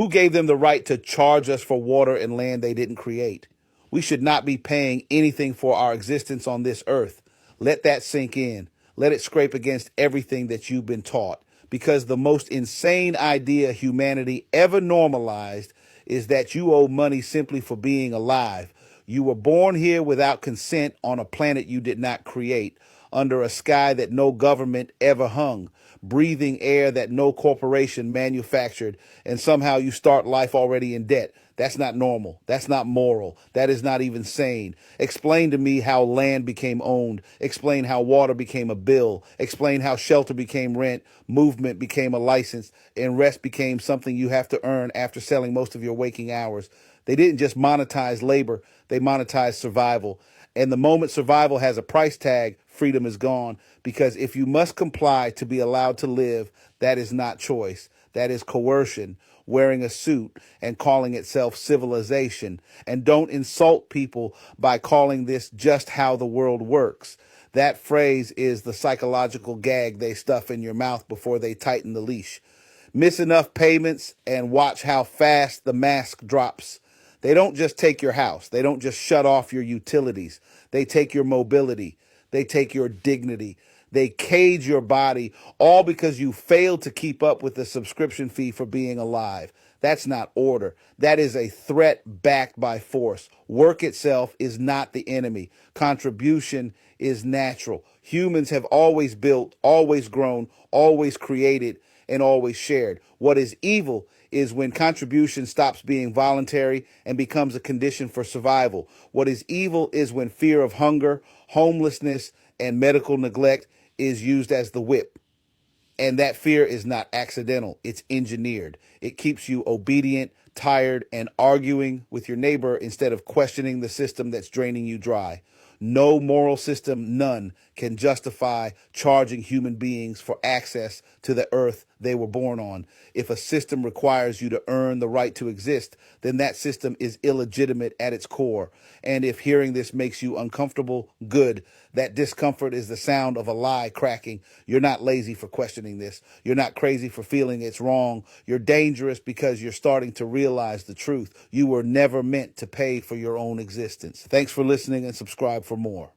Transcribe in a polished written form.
Who gave them the right to charge us for water and land they didn't create? We should not be paying anything for our existence on this earth. Let that sink in. Let it scrape against everything that you've been taught. Because the most insane idea humanity ever normalized is that you owe money simply for being alive. You were born here without consent on a planet you did not create, under a sky that no government ever hung, breathing air that no corporation manufactured, and somehow you start life already in debt. That's not normal. That's not moral. That is not even sane. Explain to me how land became owned. Explain how water became a bill. Explain how shelter became rent, movement became a license, and rest became something you have to earn after selling most of your waking hours. They didn't just monetize labor, they monetized survival. And the moment survival has a price tag, freedom is gone. Because if you must comply to be allowed to live, that is not choice. That is coercion, wearing a suit and calling itself civilization. And don't insult people by calling this just how the world works. That phrase is the psychological gag they stuff in your mouth before they tighten the leash. Miss enough payments and watch how fast the mask drops. They don't just take your house. They don't just shut off your utilities. They take your mobility. They take your dignity. They cage your body, all because you failed to keep up with the subscription fee for being alive. That's not order. That is a threat backed by force. Work itself is not the enemy. Contribution is natural. Humans have always built, always grown, always created, and always shared. What is evil is when contribution stops being voluntary and becomes a condition for survival. What is evil is when fear of hunger, homelessness, and medical neglect is used as the whip. And that fear is not accidental. It's engineered. It keeps you obedient, tired, and arguing with your neighbor instead of questioning the system that's draining you dry. No moral system, none, can justify charging human beings for access to the earth they were born on. If a system requires you to earn the right to exist, then that system is illegitimate at its core. And if hearing this makes you uncomfortable, good. That discomfort is the sound of a lie cracking. You're not lazy for questioning this. You're not crazy for feeling it's wrong. You're dangerous because you're starting to realize the truth. You were never meant to pay for your own existence. Thanks for listening and subscribe for more.